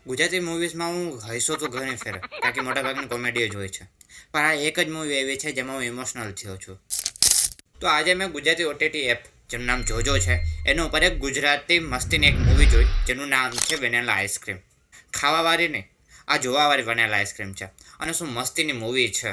ગુજરાતી મૂવીઝમાં હું હૈસો તો ઘણી ફેર કારણ કે મોટાભાગની કોમેડી જ હોય છે, પણ આ એક જ મૂવી એવી છે જેમાં હું ઇમોશનલ થયો છું. તો આજે મેં ગુજરાતી ઓટીટી એપ જેનું નામ જોજો છે એના ઉપર એક ગુજરાતી મસ્તીની એક મૂવી જોઈ જેનું નામ છે વેનીલા આઈસ્ક્રીમ. ખાવાવાળી નહીં, આ જોવાવાળી વેનીલા આઈસ્ક્રીમ છે. અને શું મસ્તીની મૂવી છે.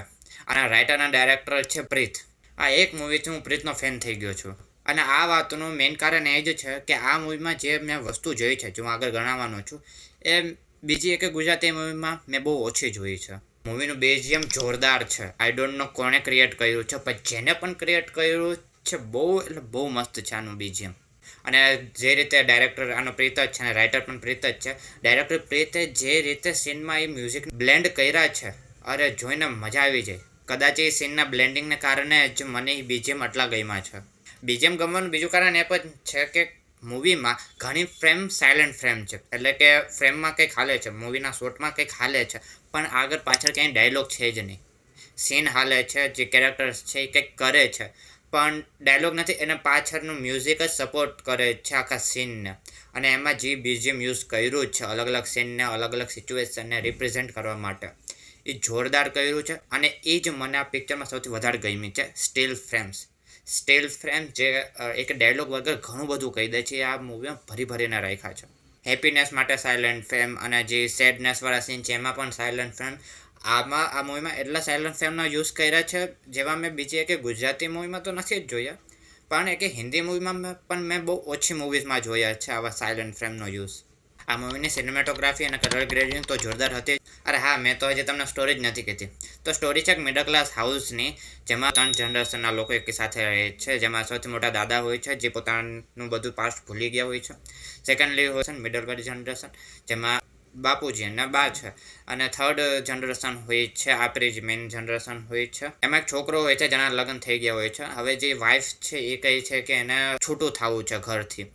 આના રાઇટર અને ડાયરેક્ટર છે પ્રીત. આ એક મૂવીથી હું પ્રીતનો ફેન થઈ ગયો છું. અને આ વાતનું મેઇન કારણ એ જ છે કે આ મૂવીમાં જે મેં વસ્તુ જોઈ છે, જે હું આગળ ગણાવવાનો છું, એ બીજી એક ગુજરાતી મૂવીમાં મેં બહુ ઓછી જોઈ છે. મૂવીનું બેઝિયમ જોરદાર છે. આઈ ડોન્ટ નો કોણે ક્રિએટ કર્યું છે, પણ જેને પણ ક્રિએટ કર્યું છે બહુ મસ્ત છે આનું બીજીએમ. અને જે રીતે ડાયરેક્ટર આનો પ્રીત જ છે અને રાઇટર પણ પ્રીત જ છે. ડાયરેક્ટર પ્રીતે જે રીતે સીનમાં એ મ્યુઝિક બ્લેન્ડ કર્યા છે, અરે જોઈને મજા આવી જાય. કદાચ એ સીનના બ્લેન્ડિંગને કારણે જ મને એ બીજીએમ આટલા ગમ્યા છે. બીજીએમ ગમવાનું બીજું કારણ એ પણ છે કે મૂવીમાં ઘણી ફ્રેમ સાયલેન્ટ ફ્રેમ છે, એટલે કે ફ્રેમમાં કંઈક હાલે છે, મૂવીના શોટમાં કંઈક હાલે છે, પણ આગળ પાછળ ક્યાંય ડાયલોગ છે જ નહીં. સીન હાલે છે, જે કેરેક્ટર્સ છે એ કંઈક કરે છે, પણ ડાયલોગ નથી. એને પાછળનું મ્યુઝિક જ સપોર્ટ કરે છે આખા સીનને. અને એમાં જે બીજીએમ યુઝ કર્યું છે અલગ અલગ સીનને, અલગ અલગ સિચ્યુએશનને રિપ્રેઝેન્ટ કરવા માટે, એ જોરદાર કર્યું છે. અને એ જ મને આ પિક્ચરમાં સૌથી વધારે ગમી છે, સ્ટીલ ફ્રેમ્સ. સ્ટીલ ફ્રેમ જે એક ડાયલોગ વગર ઘણું બધું કહી દે છે, આ મૂવીમાં ભરીને રાખ્યા છે. હેપીનેસ માટે સાયલેન્ટ ફ્રેમ અને જે સેડનેસવાળા સીન છે એમાં પણ સાયલેન્ટ ફ્રેમ. આ મૂવીમાં એટલા સાયલેન્ટ ફ્રેમનો યુઝ કર્યા છે જેવા મેં બીજી એક ગુજરાતી મૂવીમાં તો નથી જ જોયા, પણ એક હિન્દી મૂવીમાં પણ મેં બહુ ઓછી મૂવીઝમાં જોયા છે આવા સાયલેન્ટ ફ્રેમનો યુઝ. આ મૂવીની સિનેમેટોગ્રાફી અને કલર ગ્રેડિંગ તો જોરદાર હતી. અરે હા, મેં તો હજી તમને સ્ટોરી જ નથી કીધી. તો સ્ટોરી છે એક મિડલ ક્લાસ હાઉસની, જેમાં 3 જનરેશનના લોકો એક સાથે રહે છે. જેમાં સૌથી મોટા દાદા હોય છે જે પોતાનું બધું પાસ્ટ ભૂલી ગયા હોય છે. સેકન્ડલી હોય છે મિડલ વાળી જનરેશન, જેમાં બાપુજી અને બા છે. અને થર્ડ જનરેશન હોય છે આપણી જ મેઇન જનરેશન હોય છે. એમાં એક છોકરો હોય છે જેના લગ્ન થઈ ગયા હોય છે. હવે જે વાઇફ છે એ કહે છે કે એને છૂટું થવું છે ઘરથી.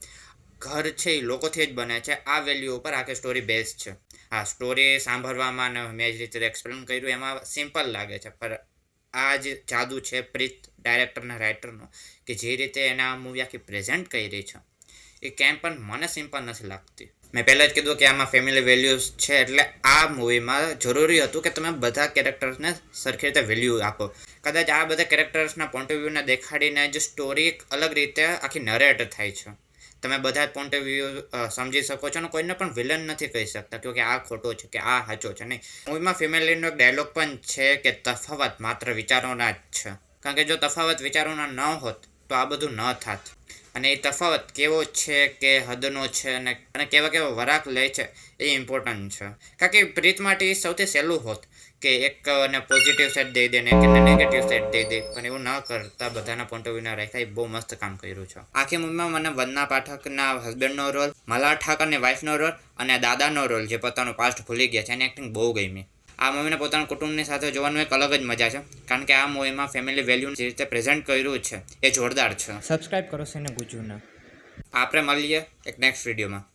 ઘર છે એ લોકોથી જ બને છે. આ વેલ્યુ ઉપર આખી સ્ટોરી બેઝ છે. આ સ્ટોરી સાંભળવામાં અને મેં જે રીતે એક્સપ્લેન કર્યું એમાં સિમ્પલ લાગે છે, પણ આ જે જાદુ છે પ્રીત ડાયરેક્ટરના રાઇટરનો, કે જે રીતે એને આ મૂવી આખી પ્રેઝન્ટ કરી છે એ ક્યાંય પણ મને સિમ્પલ નથી લાગતી. મેં પહેલાં જ કીધું કે આમાં ફેમિલી વેલ્યુઝ છે, એટલે આ મૂવીમાં જરૂરી હતું કે તમે બધા કેરેક્ટર્સને સરખી રીતે વેલ્યુ આપો. કદાચ આ બધા કેરેક્ટર્સના પોઈન્ટ ઓફ વ્યૂને દેખાડીને જ સ્ટોરી અલગ રીતે આખી નરેટ થાય છે. તમે બધા પોઈન્ટ ઓફ વ્યૂ સમજી શકો છો અને કોઈને પણ વિલન નથી કહી શકતા કે આ ખોટો છે કે આ સાચો છે. નહીં, મૂવીમાં ફેમિલીનો એક ડાયલોગ પણ છે કે તફાવત માત્ર વિચારોના જ છે. કારણ કે જો તફાવત વિચારોના ન હોત તો આ બધું ન થાત. અને એ તફાવત કેવો છે કે હદનો છે અને કેવા વરાક લે છે એ ઇમ્પોર્ટન્ટ છે. કારણ કે પ્રીત માટે એ સૌથી સહેલું હોત કે એકને પોઝિટિવ સાઈડ દઈ દે ને એકને નેગેટિવ સાઈડ દઈ દે, પણ એવું ન કરતા બધાના પોઈન્ટ ઓફ વ્યૂના રાખ્યા. એ બહુ મસ્ત કામ કર્યું છે. આખી મૂવીમાં મને વંદના પાઠકના હસબન્ડનો રોલ, મલ્હાર ઠાકરની વાઇફનો રોલ અને દાદાનો રોલ જે પોતાનો પાસ્ટ ભૂલી ગયા છે એની એક્ટિંગ બહુ ગમી. આ મૂવીને પોતાના કુટુંબની સાથે જોવાનું એક અલગ જ મજા છે, કારણ કે આ મૂવીમાં ફેમિલી વેલ્યુ જે રીતે પ્રેઝન્ટ કર્યું છે એ જોરદાર છે. સબસ્ક્રાઇબ કરો સિને ગુજુના. આપણે મળીએ એક નેક્સ્ટ વિડીયોમાં.